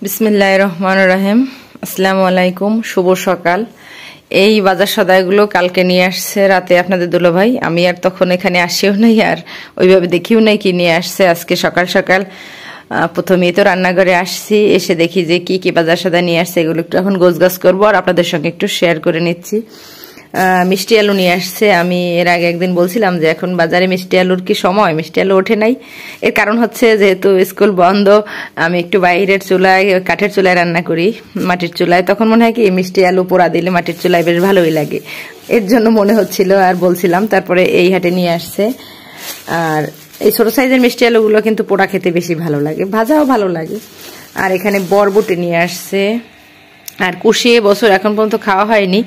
বিসমিল্লাহির রহমানির রহিম। আসসালামু আলাইকুম, শুভ সকাল। এই বাজার সদাইগুলো কালকে নিয়ে আসছে রাতে আপনাদের দুলাভাই। আমি আর তখন এখানে আসিও নাই, আর ওইভাবে দেখিও নাই কি নিয়ে আসছে। আজকে সকাল সকাল প্রথমেই তো রান্নাঘরে আসছি, এসে দেখি যে কি কি বাজার সদাই নিয়ে আসছে। এগুলো একটু এখন গোছগাছ করবো আর আপনাদের সঙ্গে একটু শেয়ার করে নিচ্ছি। মিষ্টি আলু নিয়ে আসছে। আমি এর আগে একদিন বলছিলাম যে এখন বাজারে মিষ্টি আলুর কি সময়, মিষ্টি আলু ওঠে নাই। এর কারণ হচ্ছে যেহেতু স্কুল বন্ধ, আমি একটু বাইরের চুলায়, কাঠের চুলায় রান্না করি, মাটির চুলায়। তখন মনে হয় কি মিষ্টি আলু পোড়া দিলে মাটির চুলায় বেশ ভালোই লাগে, এর জন্য মনে হচ্ছিল আর বলছিলাম। তারপরে এই হাটে নিয়ে আসছে। আর এই ছোট সাইজের মিষ্টি আলুগুলো কিন্তু পোড়া খেতে বেশি ভালো লাগে, ভাজাও ভালো লাগে। আর এখানে বরবটি নিয়ে আসছে। আর কুশি বছর এখন পর্যন্ত খাওয়া হয়নি,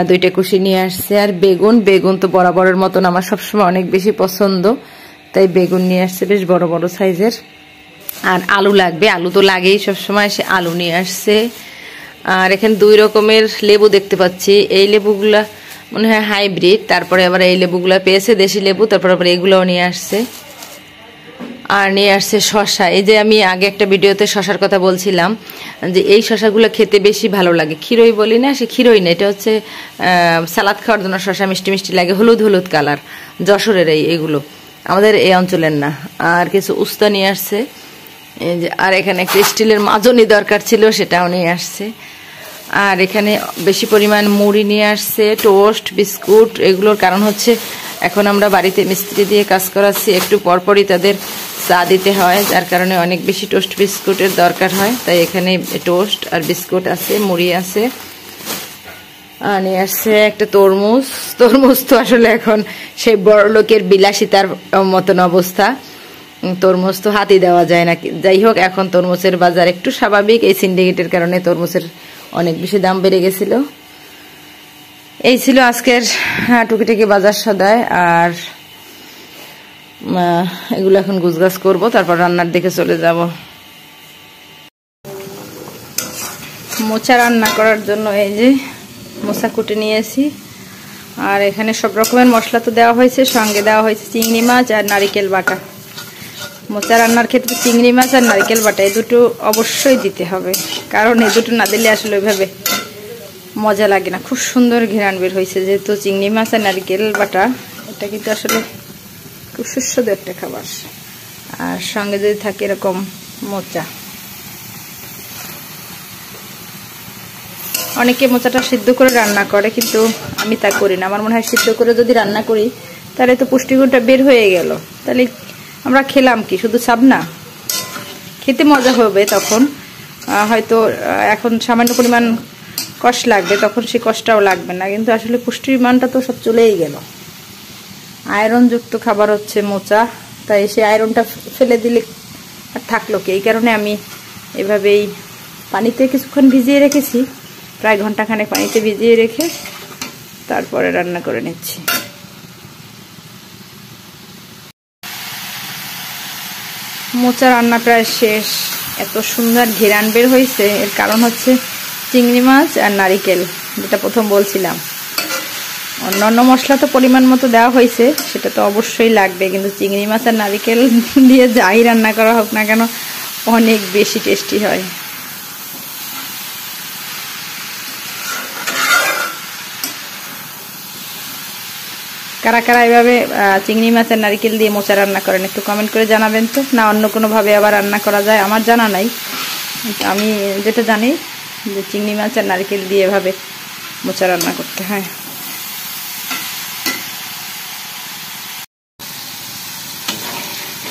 দুইটা কুশি নিয়ে আসছে। আর বেগুন, বেগুন তো বরাবরের মতন আমার সবসময় অনেক বেশি পছন্দ, তাই বেগুন নিয়ে আসছে বেশ বড় বড় সাইজের। আর আলু লাগবে, আলু তো লাগেই সবসময়, সে আলু নিয়ে আসছে। আর এখানে দুই রকমের লেবু দেখতে পাচ্ছি। এই লেবুগুলা মনে হয় হাইব্রিড, তারপরে আবার এই লেবুগুলা পেয়েছে দেশি লেবু, তারপর আবার এগুলোও নিয়ে আসছে। আর নিয়ে আসছে শশা। এই যে আমি আগে একটা ভিডিওতে শশার কথা বলছিলাম যে এই শশাগুলো খেতে বেশি ভালো লাগে। ক্ষীরই বলি না, সে ক্ষীরই না, এটা হচ্ছে সালাদ খাওয়ার জন্য শশা, মিষ্টি মিষ্টি লাগে, হলুদ হলুদ কালার। যশোরের এইগুলো, আমাদের এই অঞ্চলের না। আর কিছু উস্তা নিয়ে আসছে। এই যে, আর এখানে একটা স্টিলের মাজনি দরকার ছিল, সেটাও নিয়ে আসছে। আর এখানে বেশি পরিমাণ মুড়ি নিয়ে আসছে, টোস্ট, বিস্কুট। এগুলোর কারণ হচ্ছে এখন আমরা বাড়িতে মিস্ত্রি দিয়ে কাজ করাচ্ছি, একটু পরপরই তাদের চা দিতে হয়, যার কারণে অনেক বেশি টোস্ট বিস্কুটের দরকার হয়। তাই এখানে টোস্ট আর বিস্কুট আছে, মুড়ি আছে। আর নিয়ে আসছে একটা তরমুজ। তরমুজ তো আসলে এখন সেই বড় লোকের বিলাসিতার মতন অবস্থা, তরমুজ তো হাতই দেওয়া যায় না। যাই হোক, এখন তরমুজের বাজার একটু স্বাভাবিক, এই সিন্ডিকেটের কারণে তরমুজের অনেক বেশি দাম বেড়ে গেছিল। এই ছিল আজকের টুকিটাকি বাজার সদাই। আর এগুলো এখন গুছগাছ করবো, তারপর রান্নার দিকে চলে যাব। মোচা রান্না করার জন্য এই যে মোচা কুটে নিয়েছি। আর এখানে সব রকমের মশলা তো দেওয়া হয়েছে, সঙ্গে দেওয়া হয়েছে চিংড়ি মাছ আর নারিকেল বাটা। মোচা রান্নার ক্ষেত্রে চিংড়ি মাছ আর নারিকেল বাটা এই দুটো অবশ্যই দিতে হবে, কারণ এই দুটো না দিলে আসলে ওইভাবে মজা লাগে না। খুব সুন্দর ঘ্রাণ বের হয়েছে, যেহেতু চিংড়ি মাছ আর নারিকেল বাটা, এটা কিন্তু আসলে খুব সুস্বাদু একটা খাবার। আর সঙ্গে যদি থাকে এরকম মোচা। অনেকে মোচাটা সিদ্ধ করে রান্না করে, কিন্তু আমি তা করি না। আমার মনে হয় সিদ্ধ করে যদি রান্না করি তাহলে তো পুষ্টিগুণটা বের হয়ে গেল, তাহলে আমরা খেলাম কি, শুধু ছাবনা। খেতে মজা হবে তখন, হয়তো এখন সামান্য পরিমাণ কষ্ট লাগবে, তখন সেই কষ্টটাও লাগবে না, কিন্তু আসলে পুষ্টির মানটা তো সব চলেই গেল। আয়রনযুক্ত খাবার হচ্ছে মোচা, তাই সেই আয়রনটা ফেলে দিলে আর থাকলো কি। এই কারণে আমি এভাবেই পানিতে কিছুক্ষণ ভিজিয়ে রেখেছি, প্রায় ঘন্টাখানেক পানিতে ভিজিয়ে রেখে তারপরে রান্না করে নিচ্ছি। মোচা রান্না প্রায় শেষ। এত সুন্দর ঘেরান বের হয়েছে, এর কারণ হচ্ছে চিংড়ি মাছ আর নারিকেল, যেটা প্রথম বলছিলাম। অন্যান্য মশলা তো পরিমাণ মতো দেওয়া হয়েছে, সেটা তো অবশ্যই লাগবে, কিন্তু চিংড়ি মাছ আর নারিকেল দিয়ে যাই রান্না করা হোক না কেন অনেক বেশি টেস্টি হয়। কারা কারা এভাবে চিংড়ি মাছ আর নারিকেল দিয়ে মোচা রান্না করেন একটু কমেন্ট করে জানাবেন তো। না অন্য কোনোভাবে আবার রান্না করা যায়, আমার জানা নাই। আমি যেটা জানি যে চিংড়ি মাছ আর নারিকেল দিয়ে এভাবে মোচা রান্না করতে হয়।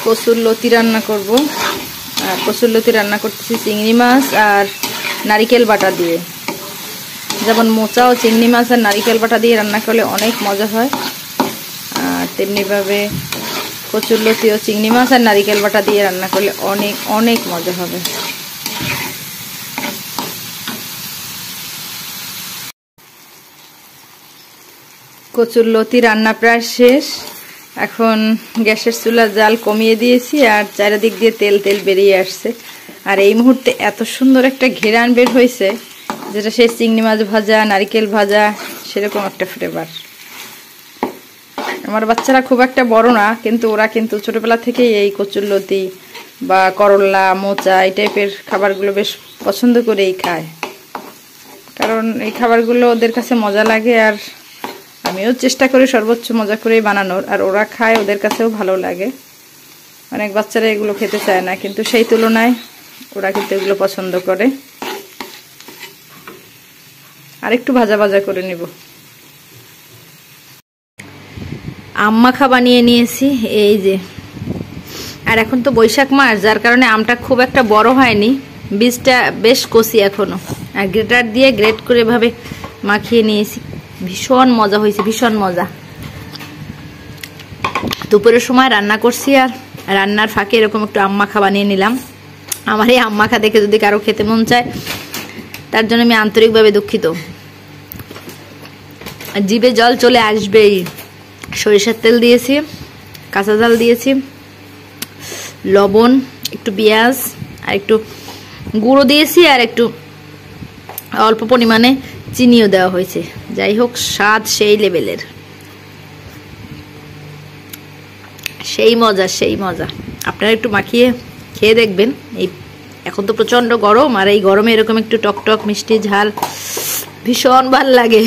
কচুরলতি রান্না করব। আর কচুরলতি রান্না করতেছি চিংড়ি মাছ আর নারিকেল বাটা দিয়ে। যেমন মোচা ও চিংড়ি মাছ আর নারিকেল বাটা দিয়ে রান্না করলে অনেক মজা হয়, আর তেমনিভাবে কচুরলতি ও চিংড়ি মাছ আর নারিকেল বাটা দিয়ে রান্না করলে অনেক অনেক মজা হবে। কচুরলতি রান্না প্রায় শেষ। এখন গ্যাসের চুলার জাল কমিয়ে দিয়েছি, আর চারিদিক দিয়ে তেল তেল বেরিয়ে আসছে। আর এই মুহূর্তে এত সুন্দর একটা ঘেরান বের হয়েছে, যেটা সেই চিংড়ি মাছ ভাজা, নারিকেল ভাজা, সেরকম একটা ফ্লেভার। আমার বাচ্চারা খুব একটা বড় না, কিন্তু ওরা কিন্তু ছোটবেলা থেকেই এই কচুরলতি বা করলা, মোচা এই টাইপের খাবারগুলো বেশ পছন্দ করেই খায়, কারণ এই খাবারগুলো ওদের কাছে মজা লাগে। আর আমিও চেষ্টা করি সর্বোচ্চ মজা করেই বানানোর, আর ওরা খায়, ওদের কাছেও ভালো লাগে। অনেক বাচ্চারা এগুলো খেতে চায় না, কিন্তু সেই তুলনায় ওরা কিন্তু এগুলো পছন্দ করে। আর একটু ভাজা ভাজা করে নিব। আম মাখা বানিয়ে নিয়েছি এই যে। আর এখন তো বৈশাখ মাস, যার কারণে আমটা খুব একটা বড় হয়নি, বীজটা বেশ কচি এখনো। আর গ্রেটার দিয়ে গ্রেট করে এভাবে মাখিয়ে নিয়েছি। ভীষণ মজা হয়েছে, ভীষণ মজা। দুপুরের সময় রান্না করছি, আর রান্নার ফাঁকে এরকম একটু আম মাখা বানিয়ে নিলাম। আমার এই আম মাখা দেখে যদি কারো খেতে মন চায়, তার জন্য আমি আন্তরিকভাবে দুঃখিত। জিভে জল চলে আসবেই। সরিষার তেল দিয়েছি, কাঁচা ঝাল দিয়েছি, লবণ, একটু পেঁয়াজ আর একটু গুঁড়ো দিয়েছি, আর একটু অল্প পরিমাণে চিনিও দেওয়া হয়েছে। যাই হোক, স্বাদ সেই লেভেলের, সেই মজা, সেই মজা। আপনারা একটু মাখিয়ে খেয়ে দেখবেন। এই এখন তো প্রচন্ড গরম, আর এই গরমে এরকম একটু টকটক মিষ্টি ঝাল ভীষণ ভাল লাগে।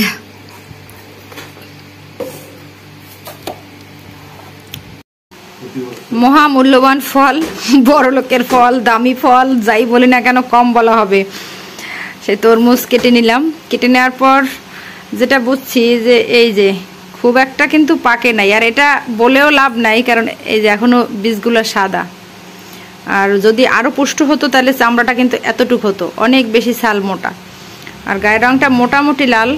মহামূল্যবান ফল, বড় লোকের ফল, দামি ফল, যাই বলি না কেন কম বলা হবে। সেই তরমুজ কেটে নিলাম। কেটে নেওয়ার পর যেটা বুঝছি যে এই যে খুব একটা কিন্তু পাকে নাই, আর এটা বলেও লাভ নাই, কারণ এই যে এখনো বীজগুলো সাদা। আর যদি আরো পুষ্ট হতো তাহলে চামড়াটা কিন্তু এতটুক হতো, অনেক বেশি ছাল মোটা, আর গায়ের রংটা মোটামুটি লাল।